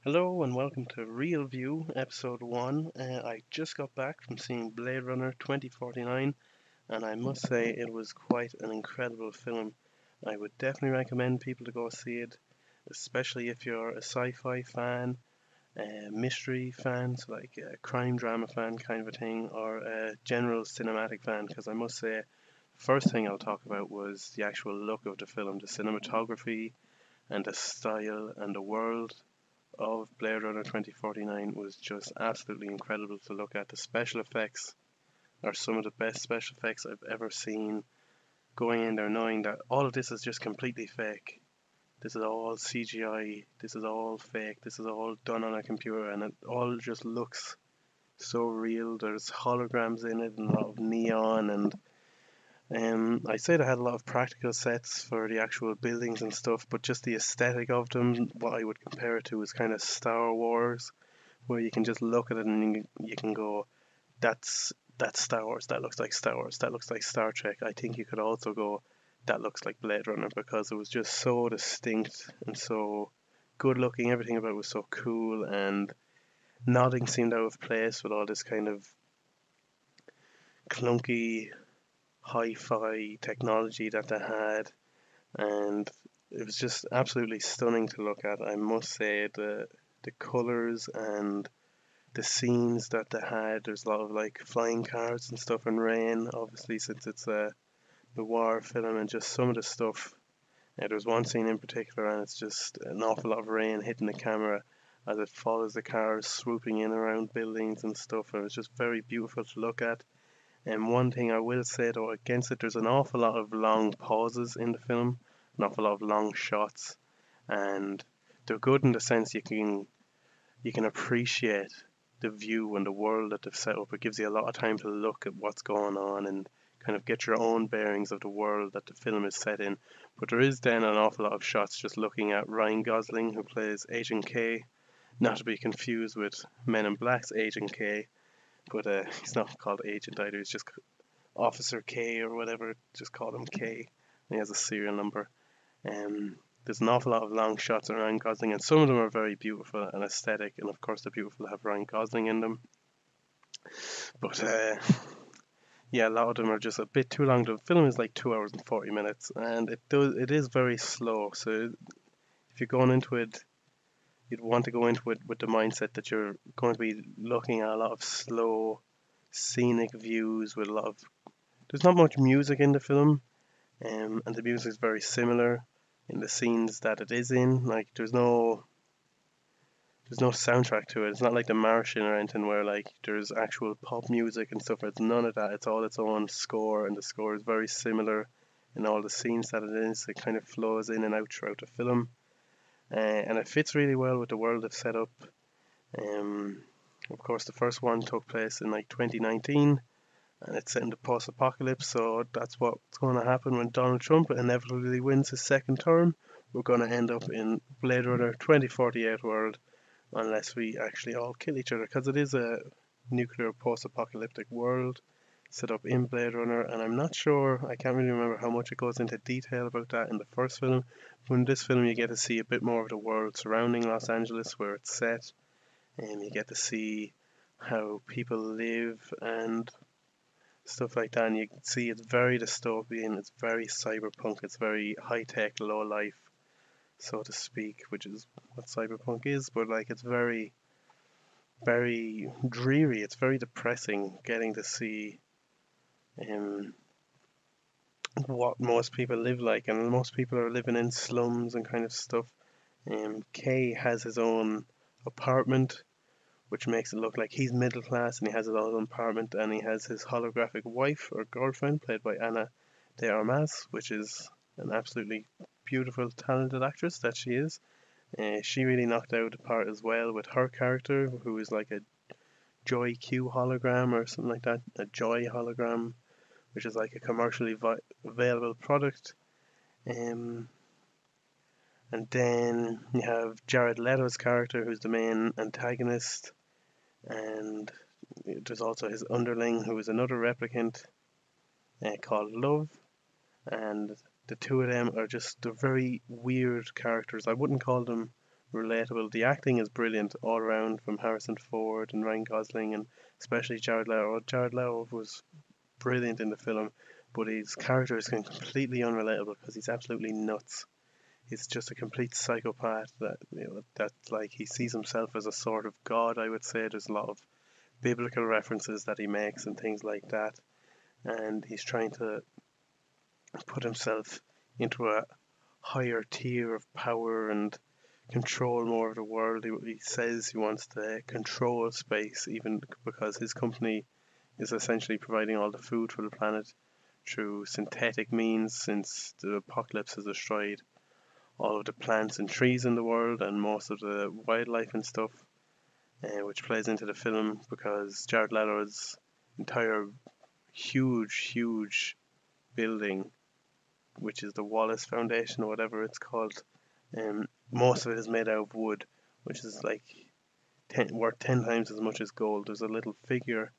Hello and welcome to Real View, Episode 1. I just got back from seeing Blade Runner 2049, and I must say it was quite an incredible film. I would definitely recommend people to go see it, especially if you're a sci-fi fan, a mystery fan, so like a crime drama fan kind of a thing, or a general cinematic fan, because I must say, first thing I'll talk about was the actual look of the film, the cinematography and the style and the world of Blade Runner 2049 was just absolutely incredible to look at. The special effects are some of the best special effects I've ever seen. Going in there knowing that all of this is just completely fake. This is all CGI. This is all fake. This is all done on a computer, and it all just looks so real. There's holograms in it and a lot of neon and I say they had a lot of practical sets for the actual buildings and stuff, but just the aesthetic of them, what I would compare it to is kind of Star Wars, where you can just look at it and you can go, that's Star Wars, that looks like Star Wars, that looks like Star Trek. I think you could also go, that looks like Blade Runner because it was just so distinct and so good looking. Everything about it was so cool, and nothing seemed out of place with all this kind of clunky hi-fi technology that they had, and it was just absolutely stunning to look at. I must say the colors and the scenes that they had. There's a lot of like flying cars and stuff and rain, obviously since it's a noir film, and just some of the stuff. There's one scene in particular, and it's just an awful lot of rain hitting the camera as it follows the cars swooping in around buildings and stuff. And it was just very beautiful to look at. And one thing I will say though against it, there's an awful lot of long pauses in the film, an awful lot of long shots, and they're good in the sense you can appreciate the view and the world that they've set up. It gives you a lot of time to look at what's going on and kind of get your own bearings of the world that the film is set in. But there is then an awful lot of shots just looking at Ryan Gosling, who plays Agent K, not to be confused with Men in Black's Agent K, but he's not called Agent either. He's just Officer K or whatever. Just call him K. And he has a serial number. There's an awful lot of long shots of Ryan Gosling, and some of them are very beautiful and aesthetic, and of course they're beautiful to have Ryan Gosling in them. But yeah, a lot of them are just a bit too long. The film is like 2 hours and 40 minutes, and it is very slow. So if you're going into it, you'd want to go into it with the mindset that you're going to be looking at a lot of slow, scenic views with a lot of. There's not much music in the film, and the music is very similar in the scenes that it is in. Like there's no soundtrack to it. It's not like The Martian or anything where like there's actual pop music and stuff. It's none of that. It's all its own score, and the score is very similar in all the scenes that it is. It kind of flows in and out throughout the film, and it fits really well with the world they've set up. Um, of course, the first one took place in like 2019, and it's set in the post-apocalypse. So that's what's going to happen when Donald Trump inevitably wins his second term. We're going to end up in Blade Runner 2048 world unless we actually all kill each other, because it is a nuclear post-apocalyptic world set up in Blade Runner, and I'm not sure, I can't really remember how much it goes into detail about that in the first film. But in this film, you get to see a bit more of the world surrounding Los Angeles, where it's set, and you get to see how people live and stuff like that. And you can see it's very dystopian, it's very cyberpunk, it's very high tech, low life, so to speak, which is what cyberpunk is. But like, it's very very dreary. It's very depressing getting to see um, what most people live like, and most people are living in slums and kind of stuff. Kay has his own apartment, which makes it look like he's middle class, and he has his own apartment, and he has his holographic wife or girlfriend, played by Anna de Armas, which is an absolutely beautiful, talented actress that she is. She really knocked out the part as well with her character, who is like a Joy Q hologram or something like that, a Joy hologram, which is like a commercially available product. Um, and then you have Jared Leto's character, who's the main antagonist, and there's also his underling, who is another replicant called Love, and the two of them are just they're very weird characters. I wouldn't call them relatable. The acting is brilliant all around from Harrison Ford and Ryan Gosling and especially Jared Leto. Jared Leto was brilliant in the film, but his character is completely unrelatable because he's absolutely nuts. He's just a complete psychopath that like he sees himself as a sort of god. I would say there's a lot of biblical references that he makes and things like that, and he's trying to put himself into a higher tier of power and control more of the world. He says he wants to control space, even because his company is essentially providing all the food for the planet through synthetic means since the apocalypse has destroyed all of the plants and trees in the world and most of the wildlife and stuff, which plays into the film because Jared Leto's entire huge building, which is the Wallace Foundation or whatever it's called, most of it is made out of wood, which is like worth 10 times as much as gold. There's a little figure,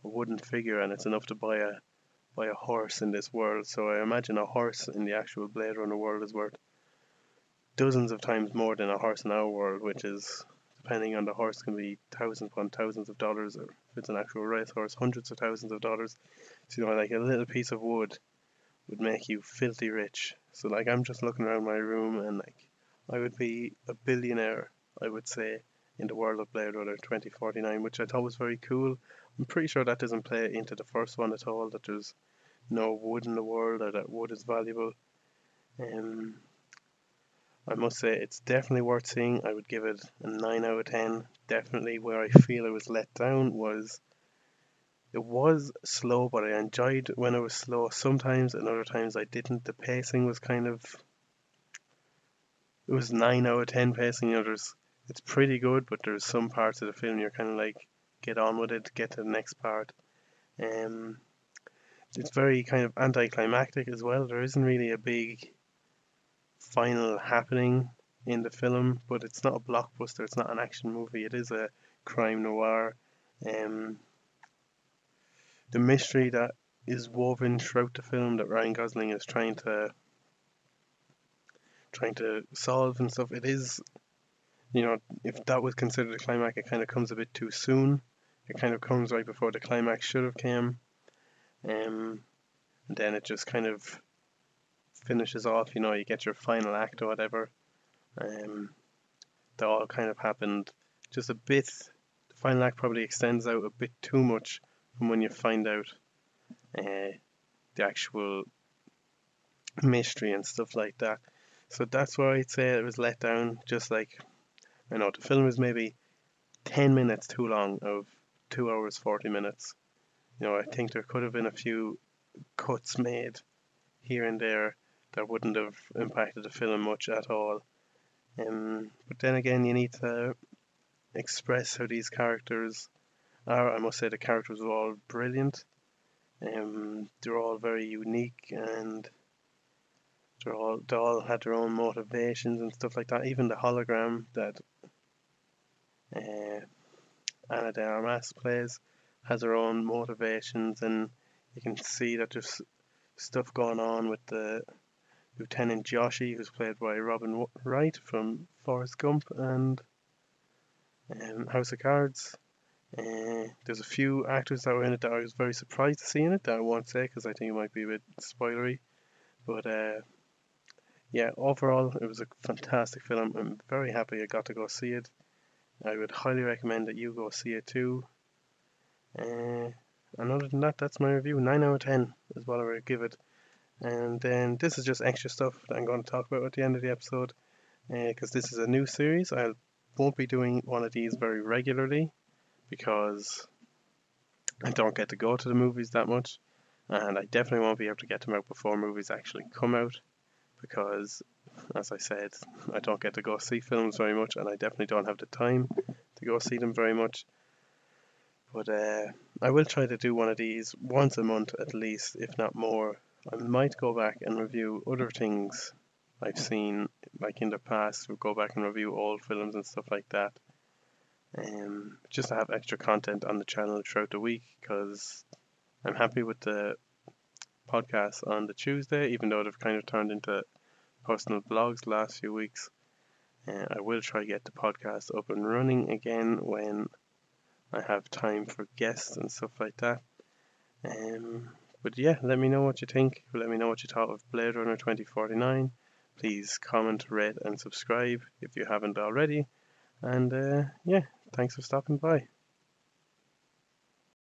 a wooden figure, and it's enough to buy a horse in this world. So I imagine a horse in the actual Blade Runner world is worth dozens of times more than a horse in our world, which is, depending on the horse, can be thousands upon thousands of dollars, or if it's an actual racehorse, hundreds of thousands of dollars. So, like a little piece of wood would make you filthy rich. So, like, I'm just looking around my room and, like, I would be a billionaire, I would say, in the world of Blade Runner 2049, which I thought was very cool. I'm pretty sure that doesn't play into the first one at all, that there's no wood in the world or that wood is valuable. Um, I must say it's definitely worth seeing. I would give it a 9 out of 10. Definitely where I feel I was let down was it was slow, but I enjoyed when it was slow sometimes, and other times I didn't. The pacing was kind of, it was 9 out of 10 pacing. It's pretty good, but there's some parts of the film you're kind of like, get on with it, get to the next part. Um, it's very kind of anticlimactic as well. There isn't really a big final happening in the film, but it's not a blockbuster, it's not an action movie, it is a crime noir. Um, the mystery that is woven throughout the film that Ryan Gosling is trying to solve and stuff, it is, if that was considered a climax, it kind of comes a bit too soon. It kind of comes right before the climax should have came. And then it just kind of finishes off, you get your final act or whatever. Um, that all kind of happened just a bit. The final act probably extends out a bit too much from when you find out the actual mystery and stuff like that. So that's why I'd say it was let down. Just like, I know the film is maybe 10 minutes too long of 2 hours 40 minutes. I think there could have been a few cuts made here and there that wouldn't have impacted the film much at all. But then again, you need to express how these characters are. I must say the characters were all brilliant. They're all very unique, and they all had their own motivations and stuff like that. Even the hologram that uh, Ana de Armas plays has her own motivations, and you can see that there's stuff going on with the Lieutenant Joshi, who's played by Robin Wright from Forrest Gump and House of Cards. There's a few actors that were in it that I was very surprised to see in it that I won't say because I think it might be a bit spoilery. But yeah, overall, it was a fantastic film. I'm very happy I got to go see it. I would highly recommend that you go see it too. And other than that, that's my review. 9 out of 10 is what I would give it. And then this is just extra stuff that I'm going to talk about at the end of the episode. Because this is a new series. I won't be doing one of these very regularly because I don't get to go to the movies that much, and I definitely won't be able to get them out before movies actually come out because, as I said, I don't get to go see films very much, and I definitely don't have the time to go see them very much. But I will try to do one of these once a month at least, if not more. I might go back and review other things I've seen, like in the past, we'll go back and review old films and stuff like that. Just to have extra content on the channel throughout the week, because I'm happy with the podcast on the Tuesday, even though they've kind of turned into personal blogs the last few weeks. I will try to get the podcast up and running again when I have time for guests and stuff like that. But yeah, let me know what you think. Let me know what you thought of Blade Runner 2049. Please comment, rate, and subscribe if you haven't already. And yeah, thanks for stopping by.